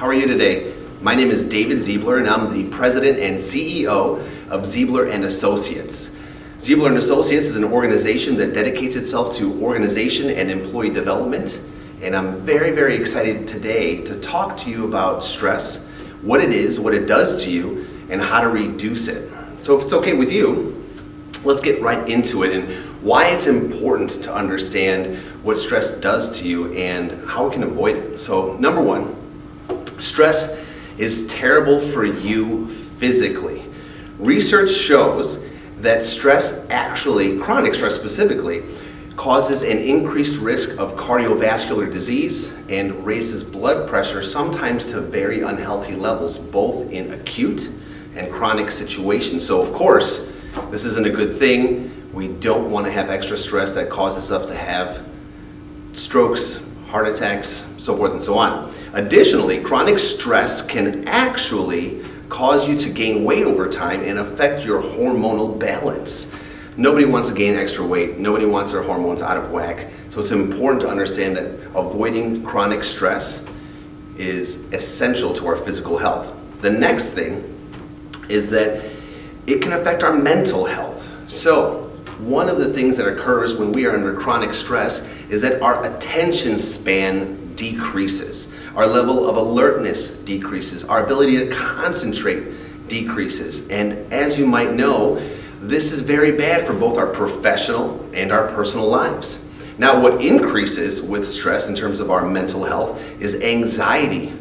How are you today? My name is David Ziebler, and I'm the president and CEO of Ziebler and Associates. Ziebler and Associates is an organization that dedicates itself to organization and employee development, and I'm very, very excited today to talk to you about stress, what it is, what it does to you, and how to reduce it. So if it's okay with you, let's get right into it and why it's important to understand what stress does to you and how we can avoid it. So number one, stress is terrible for you physically. Research shows that stress actually, chronic stress specifically, causes an increased risk of cardiovascular disease and raises blood pressure, sometimes to very unhealthy levels, both in acute and chronic situations. So of course, this isn't a good thing. We don't want to have extra stress that causes us to have strokes, heart attacks, so forth and so on. Additionally, chronic stress can actually cause you to gain weight over time and affect your hormonal balance. Nobody wants to gain extra weight. Nobody wants their hormones out of whack. So it's important to understand that avoiding chronic stress is essential to our physical health. The next thing is that it can affect our mental health. So one of the things that occurs when we are under chronic stress is that our attention span decreases. Our level of alertness decreases. Our ability to concentrate decreases. And as you might know, this is very bad for both our professional and our personal lives. Now, what increases with stress in terms of our mental health is anxiety,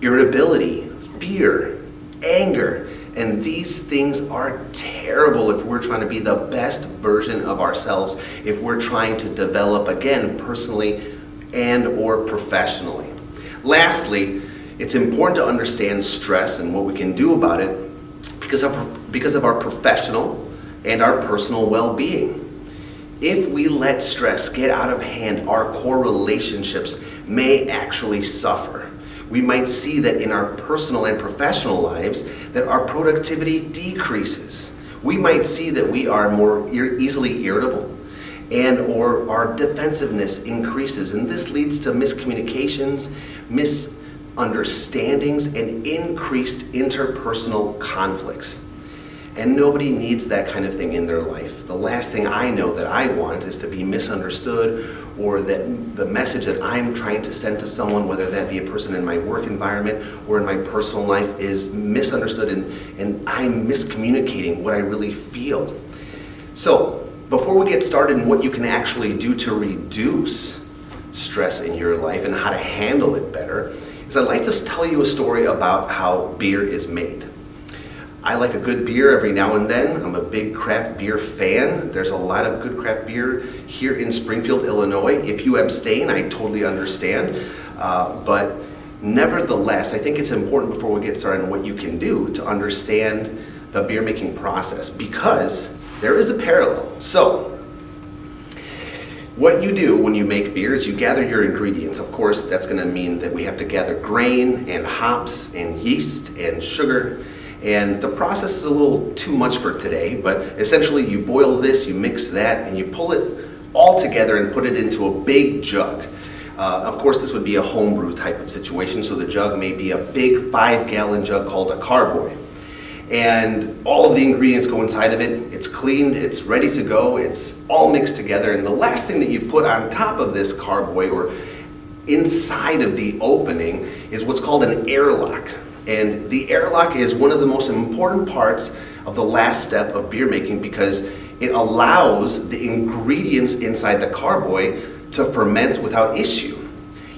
irritability, fear, anger. And these things are terrible if we're trying to be the best version of ourselves, if we're trying to develop, again, personally and or professionally. Lastly, it's important to understand stress and what we can do about it because of our professional and our personal well-being. If we let stress get out of hand, our core relationships may actually suffer. We might see that in our personal and professional lives that our productivity decreases. We might see that we are more easily irritable and or our defensiveness increases. And this leads to miscommunications, misunderstandings, and increased interpersonal conflicts. And nobody needs that kind of thing in their life. The last thing I know that I want is to be misunderstood, or that the message that I'm trying to send to someone, whether that be a person in my work environment or in my personal life, is misunderstood and I'm miscommunicating what I really feel. So before we get started in what you can actually do to reduce stress in your life and how to handle it better, is I'd like to tell you a story about how beer is made. I like a good beer every now and then. I'm a big craft beer fan. There's a lot of good craft beer here in Springfield, Illinois. If you abstain, I totally understand. But nevertheless, I think it's important before we get started on what you can do to understand the beer making process, because there is a parallel. So, what you do when you make beer is you gather your ingredients. Of course, that's going to mean that we have to gather grain and hops and yeast and sugar. And the process is a little too much for today, but essentially you boil this, you mix that, and you pull it all together and put it into a big jug. Of course, this would be a homebrew type of situation, so the jug may be a big 5-gallon jug called a carboy. And all of the ingredients go inside of it. It's cleaned, it's ready to go, it's all mixed together. And the last thing that you put on top of this carboy, or inside of the opening, is what's called an airlock. And the airlock is one of the most important parts of the last step of beer making, because it allows the ingredients inside the carboy to ferment without issue.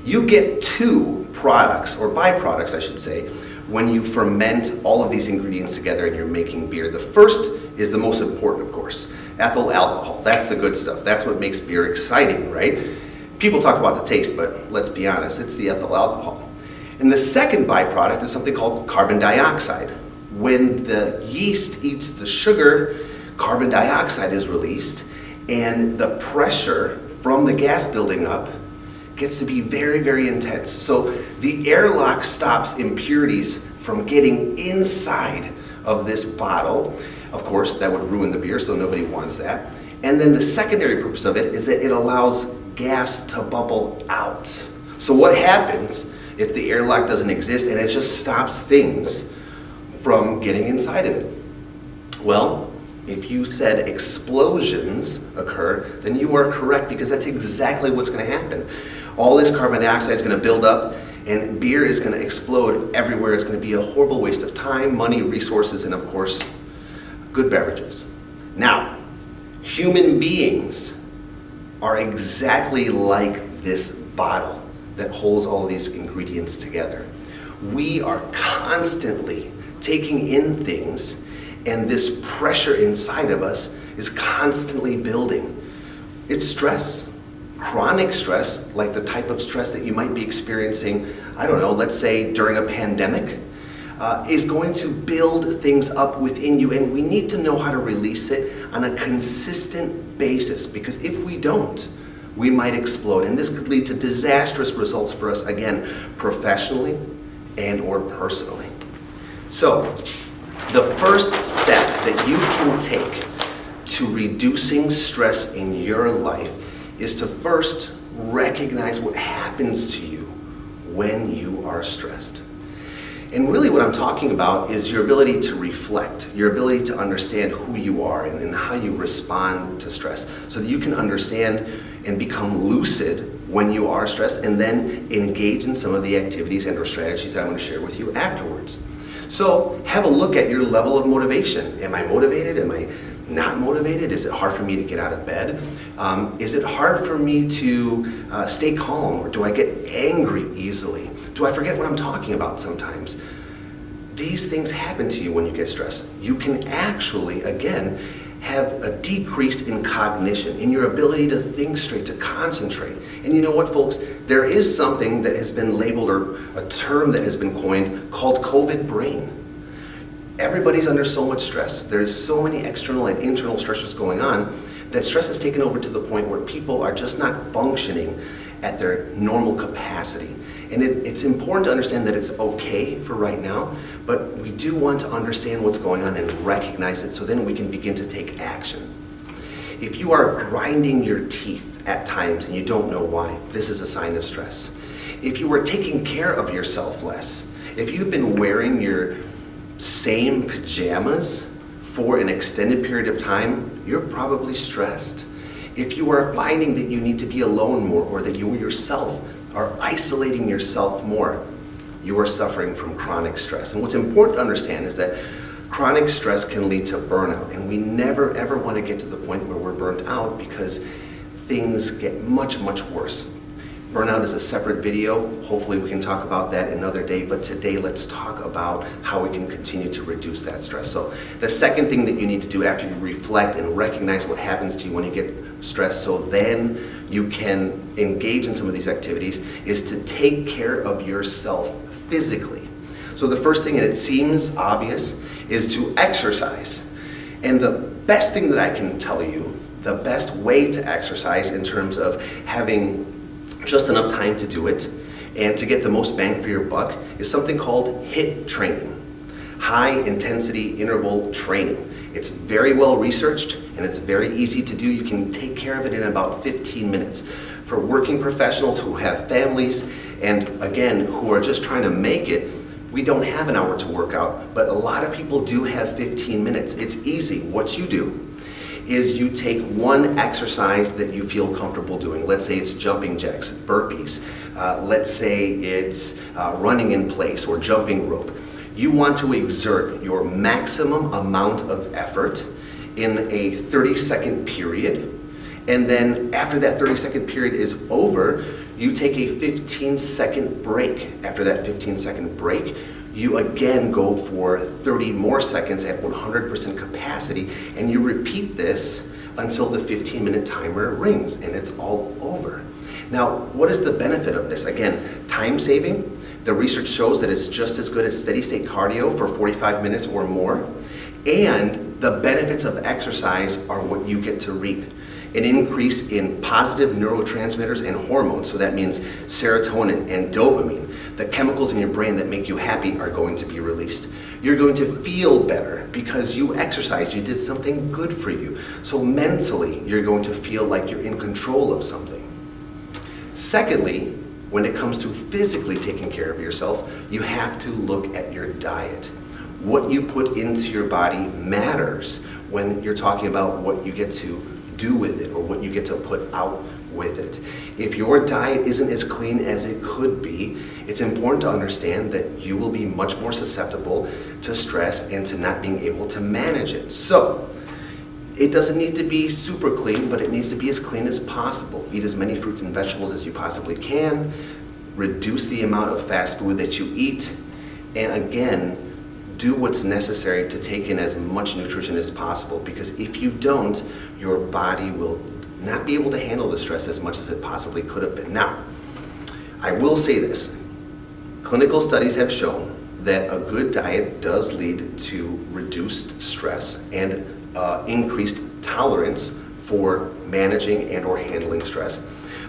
You get two products, or byproducts I should say, when you ferment all of these ingredients together and you're making beer. The first is the most important, of course, ethyl alcohol. That's the good stuff. That's what makes beer exciting, right? People talk about the taste, but let's be honest, it's the ethyl alcohol. And the second byproduct is something called carbon dioxide. When the yeast eats the sugar, carbon dioxide is released, and the pressure from the gas building up gets to be very, very intense. So the airlock stops impurities from getting inside of this bottle. Of course, that would ruin the beer, so nobody wants that. And then the secondary purpose of it is that it allows gas to bubble out. So what happens if the airlock doesn't exist and it just stops things from getting inside of it? Well, if you said explosions occur, then you are correct, because that's exactly what's going to happen. All this carbon dioxide is going to build up, and beer is going to explode everywhere. It's going to be a horrible waste of time, money, resources, and of course, good beverages. Now, human beings are exactly like this bottle that holds all of these ingredients together. We are constantly taking in things, and this pressure inside of us is constantly building. It's stress. Chronic stress, like the type of stress that you might be experiencing, I don't know, let's say during a pandemic, is going to build things up within you, and we need to know how to release it on a consistent basis, because if we don't, we might explode, and this could lead to disastrous results for us, again, professionally and or personally. So, the first step that you can take to reducing stress in your life is to first recognize what happens to you when you are stressed. And really what I'm talking about is your ability to reflect, your ability to understand who you are and how you respond to stress, so that you can understand and become lucid when you are stressed, and then engage in some of the activities and or strategies that I'm going to share with you afterwards. So have a look at your level of motivation. Am I motivated? Am I not motivated? Is it hard for me to get out of bed? Is it hard for me to stay calm, or do I get angry easily? Do I forget what I'm talking about sometimes? These things happen to you when you get stressed. You can actually, again, have a decrease in cognition, in your ability to think straight, to concentrate. And you know what, folks? There is something that has been labeled, or a term that has been coined, called COVID brain. Everybody's under so much stress. There's so many external and internal stressors going on that stress has taken over to the point where people are just not functioning at their normal capacity. And it's important to understand that it's okay for right now, but we do want to understand what's going on and recognize it, so then we can begin to take action. If you are grinding your teeth at times and you don't know why, this is a sign of stress. If you are taking care of yourself less, if you've been wearing your same pajamas for an extended period of time, you're probably stressed. If you are finding that you need to be alone more, or that you yourself are isolating yourself more, you are suffering from chronic stress. And what's important to understand is that chronic stress can lead to burnout, and we never ever want to get to the point where we're burnt out, because things get much, much worse. Burnout is a separate video. Hopefully we can talk about that another day, but today let's talk about how we can continue to reduce that stress. So the second thing that you need to do after you reflect and recognize what happens to you when you get stressed, so then you can engage in some of these activities, is to take care of yourself physically. So the first thing, and it seems obvious, is to exercise. And the best thing that I can tell you, the best way to exercise in terms of having just enough time to do it and to get the most bang for your buck, is something called HIIT training, high intensity interval training. It's very well researched and it's very easy to do. You can take care of it in about 15 minutes. For working professionals who have families and again who are just trying to make it, we don't have an hour to work out, but a lot of people do have 15 minutes. It's easy. What you do is you take one exercise that you feel comfortable doing. Let's say it's jumping jacks, burpees. Let's say it's running in place or jumping rope. You want to exert your maximum amount of effort in a 30-second period. And then after that 30-second period is over, you take a 15-second break. After that 15-second break, you again go for 30 more seconds at 100% capacity, and you repeat this until the 15-minute timer rings, and it's all over. Now, what is the benefit of this? Again, time saving. The research shows that it's just as good as steady-state cardio for 45 minutes or more, and the benefits of exercise are what you get to reap. An increase in positive neurotransmitters and hormones, so that means serotonin and dopamine. The chemicals in your brain that make you happy are going to be released. You're going to feel better because you exercised, you did something good for you. So mentally, you're going to feel like you're in control of something. Secondly, when it comes to physically taking care of yourself, you have to look at your diet. What you put into your body matters when you're talking about what you get to do with it or what you get to put out with it. If your diet isn't as clean as it could be, it's important to understand that you will be much more susceptible to stress and to not being able to manage it. So, it doesn't need to be super clean, but it needs to be as clean as possible. Eat as many fruits and vegetables as you possibly can. Reduce the amount of fast food that you eat. And again, do what's necessary to take in as much nutrition as possible, because if you don't, your body will not be able to handle the stress as much as it possibly could have been. Now, I will say this. Clinical studies have shown that a good diet does lead to reduced stress and increased tolerance for managing and or handling stress.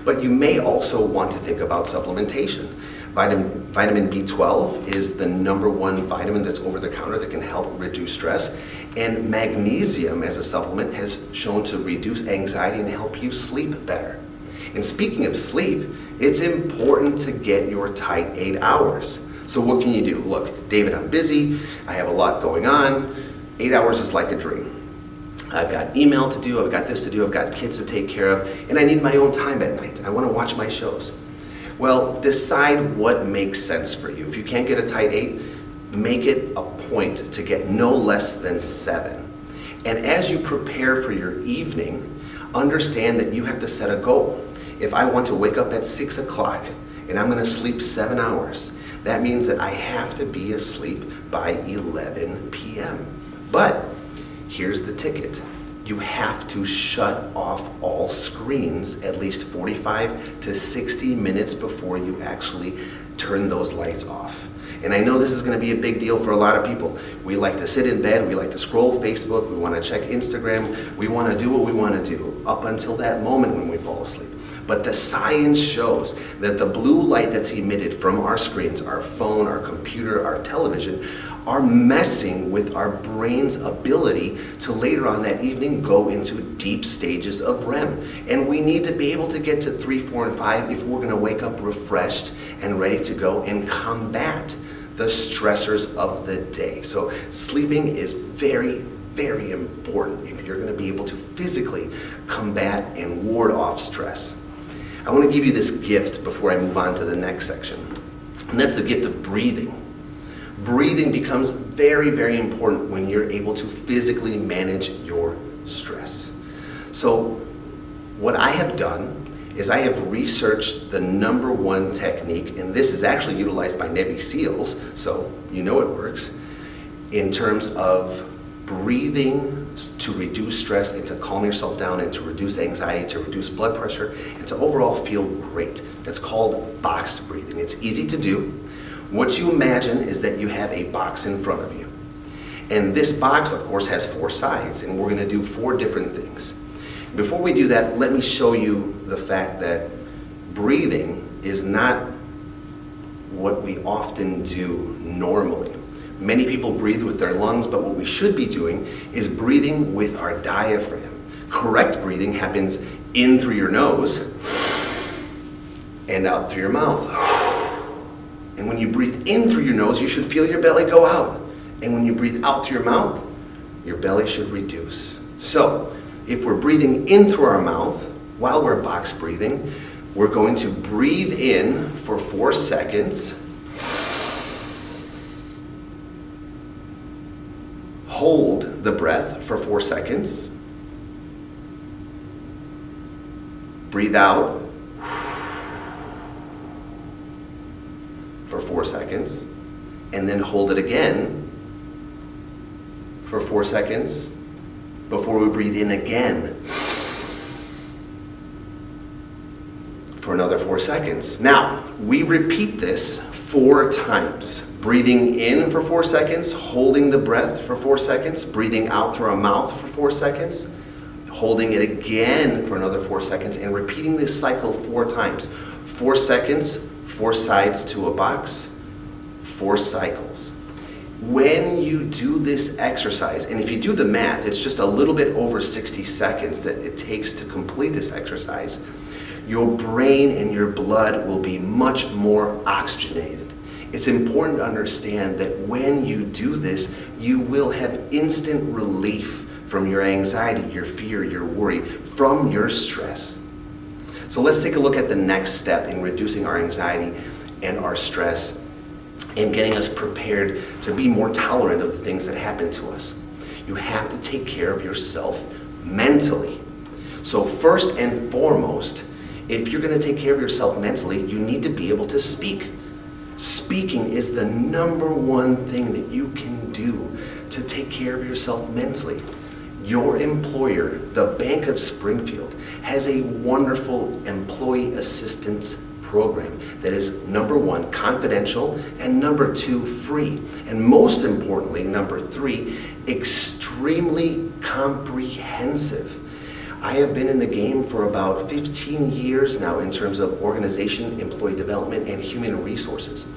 But you may also want to think about supplementation. Vitamin B12 is the #1 vitamin that's over the counter that can help reduce stress. And magnesium as a supplement has shown to reduce anxiety and help you sleep better. And speaking of sleep, it's important to get your tight 8 hours. So what can you do? Look, David, I'm busy. I have a lot going on. 8 hours is like a dream. I've got email to do, I've got this to do, I've got kids to take care of, and I need my own time at night. I want to watch my shows. Well, decide what makes sense for you. If you can't get a tight 8, make it a point to get no less than 7. And as you prepare for your evening, understand that you have to set a goal. If I want to wake up at 6 o'clock and I'm going to sleep 7 hours, that means that I have to be asleep by 11 p.m. But here's the ticket. You have to shut off all screens at least 45 to 60 minutes before you actually turn those lights off. And I know this is going to be a big deal for a lot of people. We like to sit in bed, we like to scroll Facebook, we want to check Instagram, we want to do what we want to do up until that moment when we fall asleep. But the science shows that the blue light that's emitted from our screens, our phone, our computer, our television, are messing with our brain's ability to later on that evening go into deep stages of REM. And we need to be able to get to 3, 4, and 5 if we're going to wake up refreshed and ready to go and combat the stressors of the day. So sleeping is very, very important if you're going to be able to physically combat and ward off stress. I want to give you this gift before I move on to the next section, and that's the gift of breathing. Breathing becomes very, very important when you're able to physically manage your stress. So what I have done is I have researched the #1 technique, and this is actually utilized by Navy SEALs, so you know it works, in terms of breathing to reduce stress and to calm yourself down and to reduce anxiety, to reduce blood pressure, and to overall feel great. That's called boxed breathing. It's easy to do. What you imagine is that you have a box in front of you. And this box, of course, has 4 sides, and we're going to do 4 different things. Before we do that, let me show you the fact that breathing is not what we often do normally. Many people breathe with their lungs, but what we should be doing is breathing with our diaphragm. Correct breathing happens in through your nose and out through your mouth. And when you breathe in through your nose, you should feel your belly go out. And when you breathe out through your mouth, your belly should reduce. So, if we're breathing in through our mouth while we're box breathing, we're going to breathe in for 4 seconds. Hold the breath for 4 seconds. Breathe out for 4 seconds. And then hold it again for 4 seconds before we breathe in again for another 4 seconds. Now, we repeat this 4 times. Breathing in for 4 seconds, holding the breath for 4 seconds, breathing out through our mouth for 4 seconds, holding it again for another 4 seconds, and repeating this cycle 4 times. 4 seconds, 4 sides to a box, 4 cycles. When you do this exercise, and if you do the math, it's just a little bit over 60 seconds that it takes to complete this exercise, Your brain and your blood will be much more oxygenated. It's important to understand that when you do this, you will have instant relief from your anxiety, your fear, your worry, from your stress. So let's take a look at the next step in reducing our anxiety and our stress and getting us prepared to be more tolerant of the things that happen to us. You have to take care of yourself mentally. So first and foremost, if you're going to take care of yourself mentally, you need to be able to speak. Speaking is the number one thing that you can do to take care of yourself mentally. Your employer, the Bank of Springfield, has a wonderful employee assistance program that is, number one, confidential, and number two, free. And most importantly, number three, extremely comprehensive. I have been in the game for about 15 years now in terms of organization, employee development, and human resources.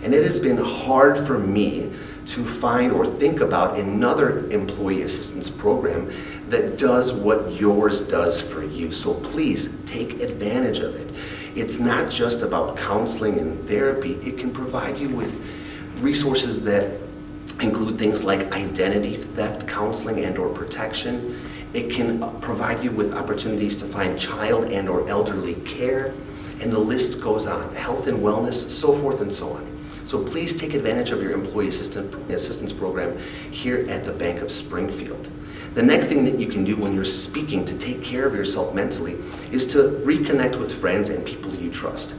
And it has been hard for me to find or think about another employee assistance program that does what yours does for you. So please take advantage of it. It's not just about counseling and therapy. It can provide you with resources that include things like identity theft counseling and or protection. It can provide you with opportunities to find child and or elderly care, and the list goes on. Health and wellness, so forth and so on. So please take advantage of your employee assistance program here at the Bank of Springfield. The next thing that you can do when you're speaking to take care of yourself mentally is to reconnect with friends and people you trust.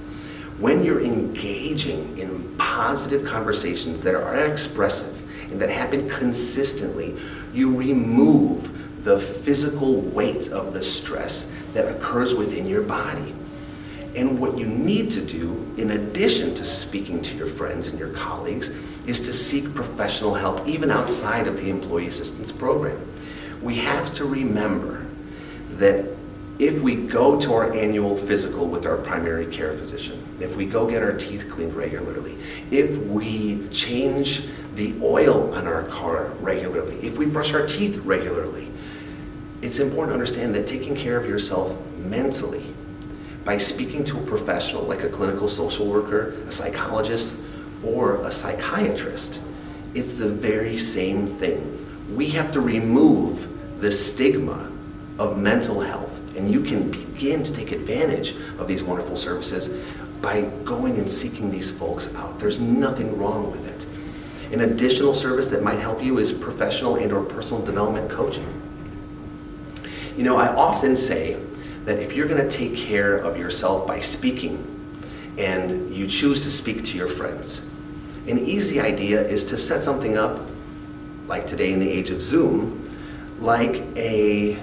When you're engaging in positive conversations that are expressive and that happen consistently, you remove the physical weight of the stress that occurs within your body. And what you need to do, in addition to speaking to your friends and your colleagues, is to seek professional help even outside of the employee assistance program. We have to remember that if we go to our annual physical with our primary care physician, if we go get our teeth cleaned regularly, if we change the oil on our car regularly, if we brush our teeth regularly, it's important to understand that taking care of yourself mentally by speaking to a professional like a clinical social worker, a psychologist, or a psychiatrist, it's the very same thing. We have to remove the stigma of mental health, and you can begin to take advantage of these wonderful services by going and seeking these folks out. There's nothing wrong with it. An additional service that might help you is professional and or personal development coaching. You know, I often say that if you're going to take care of yourself by speaking and you choose to speak to your friends, an easy idea is to set something up, like today in the age of Zoom, like a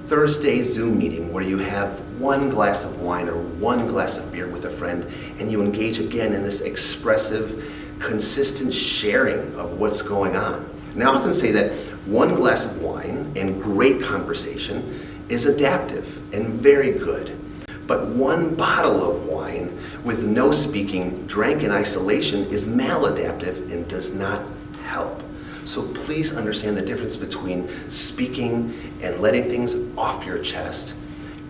Thursday Zoom meeting where you have one glass of wine or one glass of beer with a friend, and you engage again in this expressive, consistent sharing of what's going on. And I often say that one glass of wine and great conversation is adaptive and very good. But one bottle of wine with no speaking, drank in isolation, is maladaptive and does not help. So please understand the difference between speaking and letting things off your chest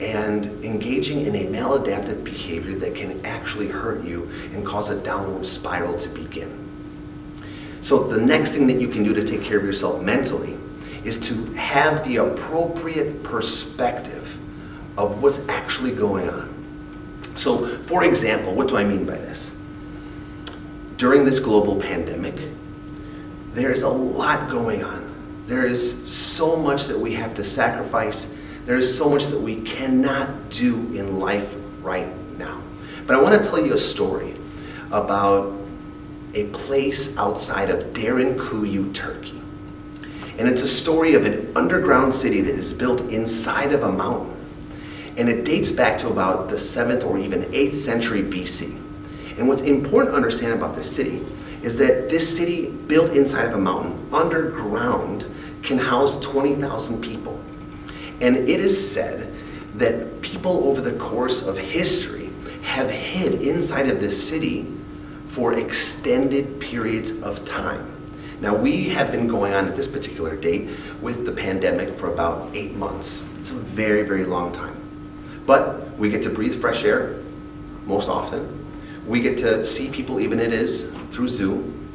and engaging in a maladaptive behavior that can actually hurt you and cause a downward spiral to begin. So the next thing that you can do to take care of yourself mentally is to have the appropriate perspective of what's actually going on. So, for example, what do I mean by this? During this global pandemic, there is a lot going on. There is so much that we have to sacrifice. There is so much that we cannot do in life right now. But I want to tell you a story about a place outside of Derinkuyu, Turkey. And it's a story of an underground city that is built inside of a mountain. And it dates back to about the 7th or even 8th century BC. And what's important to understand about this city is that this city, built inside of a mountain, underground, can house 20,000 people. And it is said that people over the course of history have hid inside of this city for extended periods of time. Now, we have been going on at this particular date with the pandemic for about 8 months. It's a very, very long time. But we get to breathe fresh air most often. We get to see people, even it is through Zoom.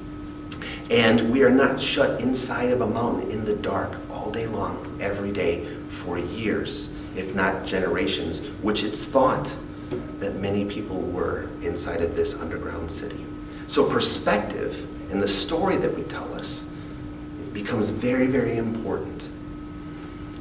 And we are not shut inside of a mountain in the dark all day long, every day, for years, if not generations, which it's thought that many people were inside of this underground city. So perspective and the story that we tell us becomes very, very important.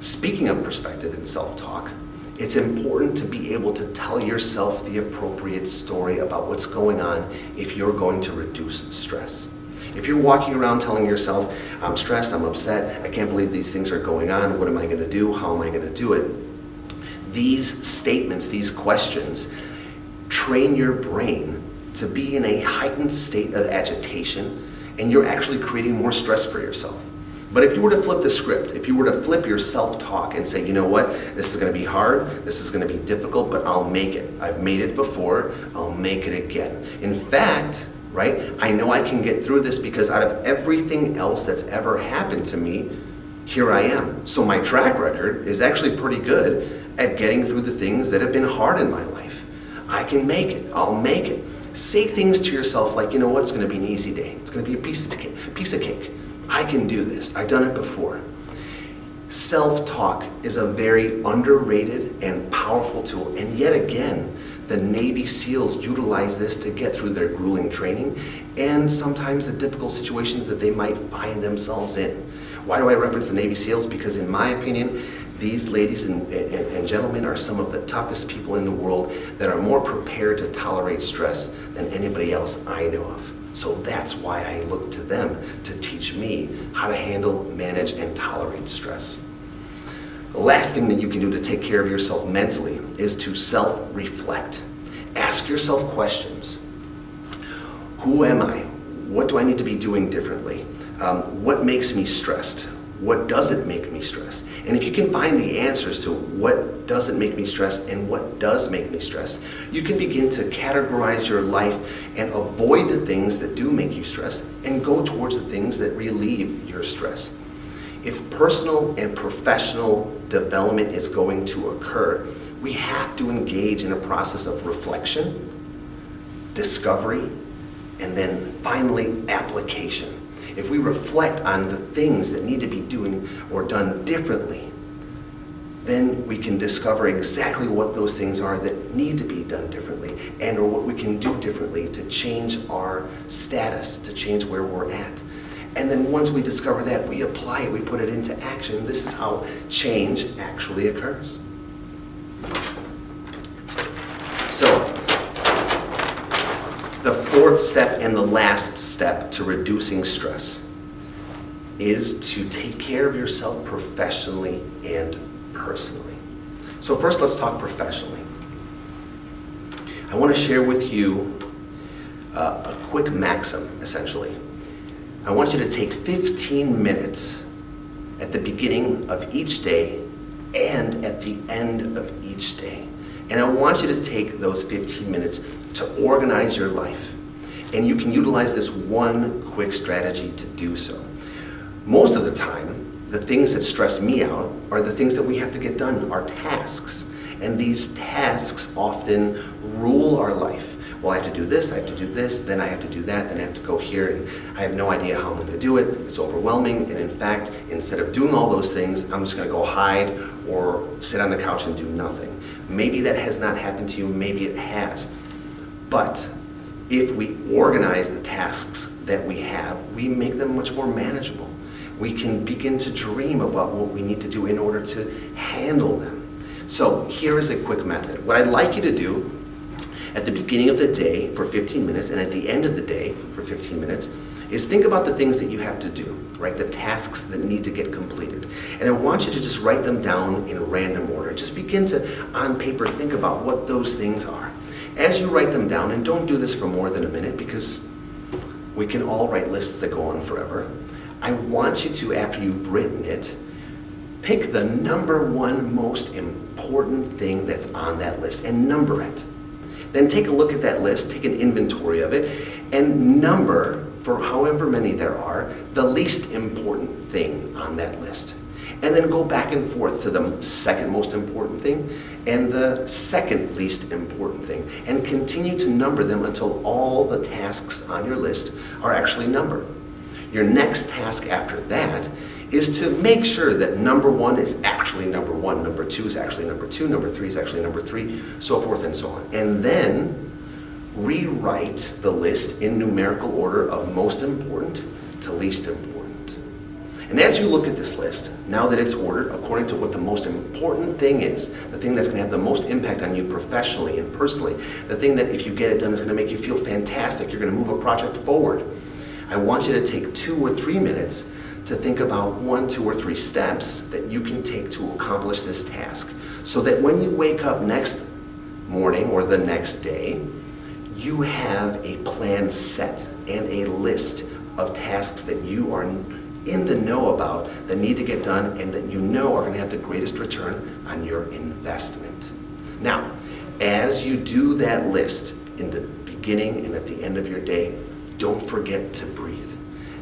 Speaking of perspective and self-talk, it's important to be able to tell yourself the appropriate story about what's going on if you're going to reduce stress. If you're walking around telling yourself, I'm stressed, I'm upset, I can't believe these things are going on, what am I going to do, how am I going to do it? These statements, these questions, train your brain to be in a heightened state of agitation, and you're actually creating more stress for yourself. But if you were to flip the script, if you were to flip your self-talk and say, you know what, this is going to be hard, this is going to be difficult, but I'll make it. I've made it before, I'll make it again. In fact, right, I know I can get through this because out of everything else that's ever happened to me, here I am. So my track record is actually pretty good at getting through the things that have been hard in my life. I can make it, I'll make it. Say things to yourself like, you know what, it's going to be an easy day. It's going to be a piece of cake. I can do this. I've done it before. Self-talk is a very underrated and powerful tool. And yet again, the Navy SEALs utilize this to get through their grueling training and sometimes the difficult situations that they might find themselves in. Why do I reference the Navy SEALs? Because in my opinion, these ladies and gentlemen are some of the toughest people in the world that are more prepared to tolerate stress than anybody else I know of. So that's why I look to them to teach me how to handle, manage, and tolerate stress. The last thing that you can do to take care of yourself mentally is to self-reflect. Ask yourself questions. Who am I? What do I need to be doing differently? What makes me stressed? What doesn't make me stressed? And if you can find the answers to what doesn't make me stressed and what does make me stressed, you can begin to categorize your life and avoid the things that do make you stressed and go towards the things that relieve your stress. If personal and professional development is going to occur, we have to engage in a process of reflection, discovery, and then finally application. If we reflect on the things that need to be doing or done differently, then we can discover exactly what those things are that need to be done differently and or what we can do differently to change our status, to change where we're at. And then once we discover that, we apply it, we put it into action. This is how change actually occurs. So, the fourth step and the last step to reducing stress is to take care of yourself professionally and personally. So first, let's talk professionally. I want to share with you a quick maxim, essentially. I want you to take 15 minutes at the beginning of each day and at the end of each day. And I want you to take those 15 minutes to organize your life. And you can utilize this one quick strategy to do so. Most of the time, the things that stress me out are the things that we have to get done, our tasks. And these tasks often rule our life. Well, I have to do this, I have to do this, then I have to do that, then I have to go here, and I have no idea how I'm going to do it. It's overwhelming, and in fact, instead of doing all those things, I'm just going to go hide or sit on the couch and do nothing. Maybe that has not happened to you, maybe it has. But if we organize the tasks that we have, we make them much more manageable. We can begin to dream about what we need to do in order to handle them. So here is a quick method. What I'd like you to do at the beginning of the day for 15 minutes and at the end of the day for 15 minutes is think about the things that you have to do, right? The tasks that need to get completed. And I want you to just write them down in random order. Just begin to, on paper, think about what those things are. As you write them down, and don't do this for more than a minute because we can all write lists that go on forever, I want you to, after you've written it, pick the number one most important thing that's on that list and number it. Then take a look at that list, take an inventory of it, and number, for however many there are, the least important thing on that list. and then go back and forth to the second most important thing and the second least important thing, and continue to number them until all the tasks on your list are actually numbered. Your next task after that is to make sure that number one is actually number one, number two is actually number two, number three is actually number three, so forth and so on. And then rewrite the list in numerical order of most important to least important. And as you look at this list, now that it's ordered according to what the most important thing is, the thing that's going to have the most impact on you professionally and personally, the thing that if you get it done is going to make you feel fantastic, you're going to move a project forward, I want you to take 2 or 3 minutes to think about 1, 2, or 3 steps that you can take to accomplish this task, so that when you wake up next morning or the next day, you have a plan set and a list of tasks that you are in the know about that need to get done and that you know are going to have the greatest return on your investment. Now, as you do that list in the beginning and at the end of your day, don't forget to breathe.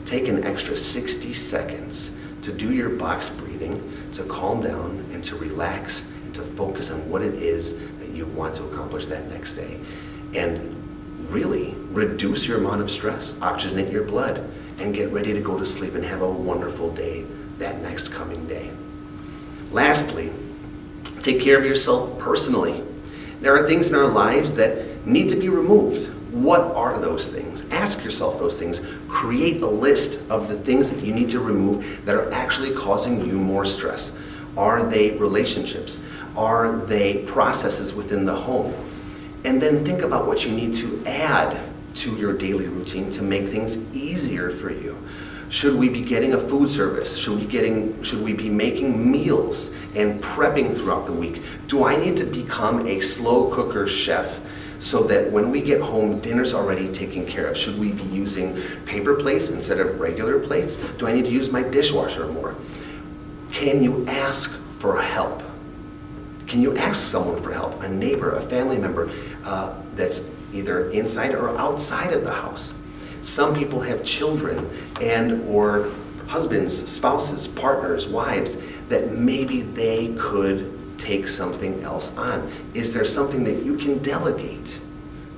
Take an extra 60 seconds to do your box breathing, to calm down and to relax and to focus on what it is that you want to accomplish that next day. And really reduce your amount of stress, oxygenate your blood, and get ready to go to sleep and have a wonderful day that next coming day. Lastly, take care of yourself personally. There are things in our lives that need to be removed. What are those things? Ask yourself those things. Create a list of the things that you need to remove that are actually causing you more stress. Are they relationships? Are they processes within the home? And then think about what you need to add to your daily routine to make things easier for you. Should we be getting a food service? Should we be making meals and prepping throughout the week? Do I need to become a slow cooker chef so that when we get home, dinner's already taken care of? Should we be using paper plates instead of regular plates? Do I need to use my dishwasher more? Can you ask for help? Can you ask someone for help? A neighbor, a family member that's either inside or outside of the house. Some people have children and or husbands, spouses, partners, wives that maybe they could take something else on. Is there something that you can delegate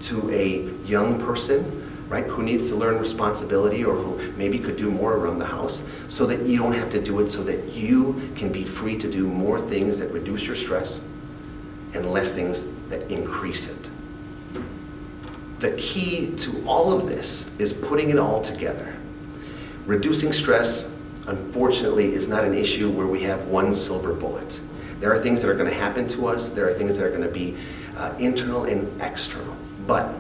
to a young person, right, who needs to learn responsibility or who maybe could do more around the house, so that you don't have to do it, so that you can be free to do more things that reduce your stress and less things that increase it? The key to all of this is putting it all together. Reducing stress, unfortunately, is not an issue where we have one silver bullet. There are things that are going to happen to us. There are things that are going to be internal and external. But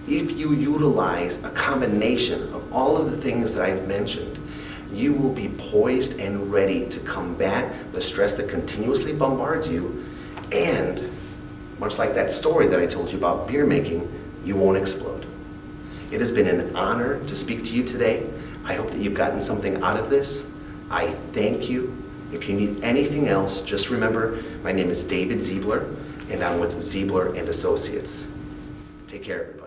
if you utilize a combination of all of the things that I've mentioned, you will be poised and ready to combat the stress that continuously bombards you, and much like that story that I told you about beer making, you won't explode. It has been an honor to speak to you today. I hope that you've gotten something out of this. I thank you. If you need anything else, just remember, my name is David Ziebler, and I'm with Ziebler and Associates. Take care, everybody.